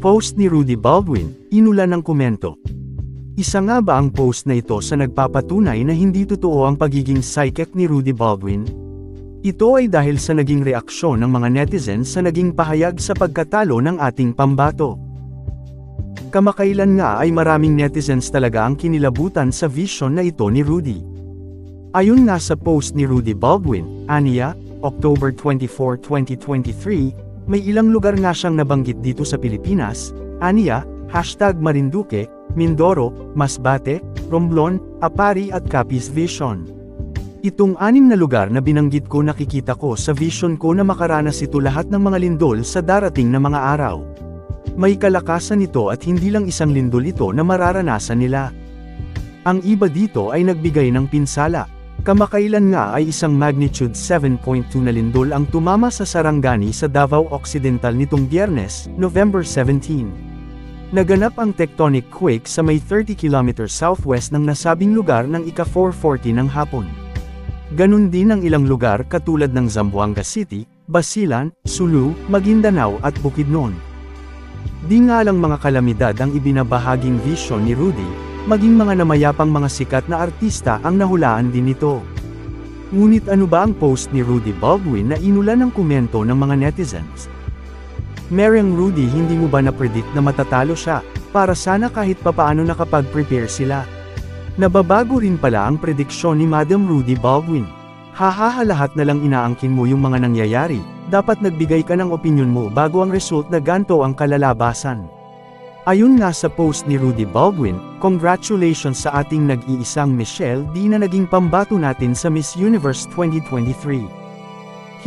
Post ni Rudy Baldwin, inulan ng komento. Isa nga ba ang post na ito sa nagpapatunay na hindi totoo ang pagiging psychic ni Rudy Baldwin? Ito ay dahil sa naging reaksyon ng mga netizens sa naging pahayag sa pagkatalo ng ating pambato. Kamakailan nga ay maraming netizens talaga ang kinilabutan sa vision na ito ni Rudy. Ayon nga sa post ni Rudy Baldwin, aniya, October 24, 2023, may ilang lugar nga siyang nabanggit dito sa Pilipinas, aniya, #Marinduque, Mindoro, Masbate, Romblon, Apari at Capiz Vision. Itong 6 na lugar na binanggit ko nakikita ko sa vision ko na makaranas ito lahat ng mga lindol sa darating na mga araw. May kalakasan ito at hindi lang isang lindol ito na mararanasan nila. Ang iba dito ay nagbigay ng pinsala. Kamakailan nga ay isang magnitude 7.2 na lindol ang tumama sa Sarangani sa Davao Occidental nitong Biyernes, November 17. Naganap ang tectonic quake sa may 30 km southwest ng nasabing lugar ng ika-4:40 ng hapon. Ganun din ang ilang lugar katulad ng Zamboanga City, Basilan, Sulu, Maguindanao at Bukidnon. Di nga lang mga kalamidad ang ibinabahaging vision ni Rudy, maging mga namayapang mga sikat na artista ang nahulaan din nito. Ngunit ano ba ang post ni Rudy Baldwin na inulan ng komento ng mga netizens? Merong Rudy, hindi mo ba na-predict na matatalo siya, para sana kahit papaano nakapag-prepare sila? Nababago rin pala ang prediksyon ni Madam Rudy Baldwin. Hahaha, lahat na lang inaangkin mo yung mga nangyayari, dapat nagbigay ka ng opinyon mo bago ang result na ganto ang kalalabasan. Ayun nga sa post ni Rudy Baldwin, congratulations sa ating nag-iisang Michelle D na naging pambato natin sa Miss Universe 2023.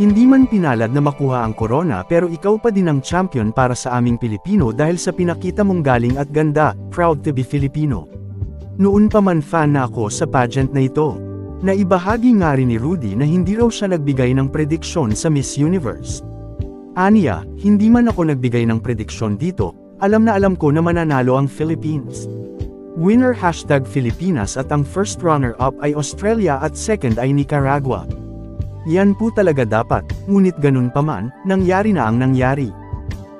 Hindi man pinalad na makuha ang corona pero ikaw pa din ang champion para sa aming Pilipino dahil sa pinakita mong galing at ganda, proud to be Filipino. Noon pa man fan na ako sa pageant na ito. Naibahagi nga rin ni Rudy na hindi raw siya nagbigay ng prediksyon sa Miss Universe. Aniya, hindi man ako nagbigay ng prediksyon dito, alam na alam ko na mananalo ang Philippines. Winner #Filipinas at ang first runner-up ay Australia at second ay Nicaragua. Yan po talaga dapat, ngunit ganun pa man, nangyari na ang nangyari.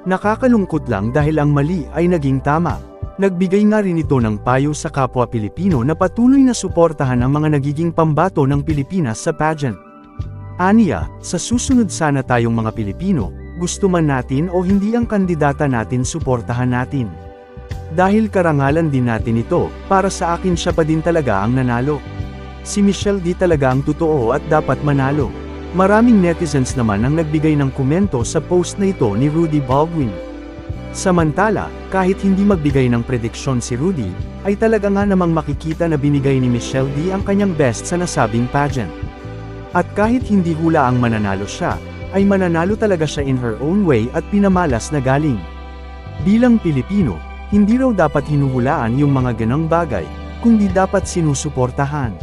Nakakalungkot lang dahil ang mali ay naging tama. Nagbigay nga rin ito ng payo sa kapwa Pilipino na patuloy na suportahan ang mga nagiging pambato ng Pilipinas sa pageant. Aniya, sa susunod sana tayong mga Pilipino, gusto man natin o hindi ang kandidata natin suportahan natin. Dahil karangalan din natin ito, para sa akin siya pa din talaga ang nanalo. Si Michelle D talaga ang totoo at dapat manalo. Maraming netizens naman ang nagbigay ng komento sa post na ito ni Rudy Baldwin. Samantala, kahit hindi magbigay ng prediksyon si Rudy, ay talaga nga namang makikita na binigay ni Michelle D ang kanyang best sa nasabing pageant. At kahit hindi hula ang mananalo siya, ay mananalo talaga siya in her own way at pinamalas na galing. Bilang Pilipino, hindi raw dapat hinuhulaan yung mga ganang bagay, kundi dapat sinusuportahan.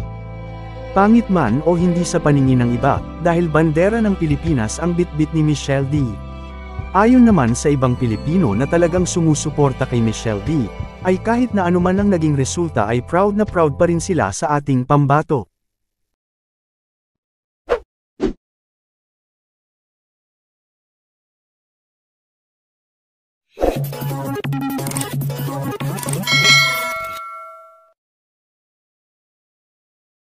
Pangit man o hindi sa paningin ng iba, dahil bandera ng Pilipinas ang bitbit ni Michelle D. Ayon naman sa ibang Pilipino na talagang sumusuporta kay Michelle D, ay kahit na anuman ang naging resulta ay proud na proud pa rin sila sa ating pambato.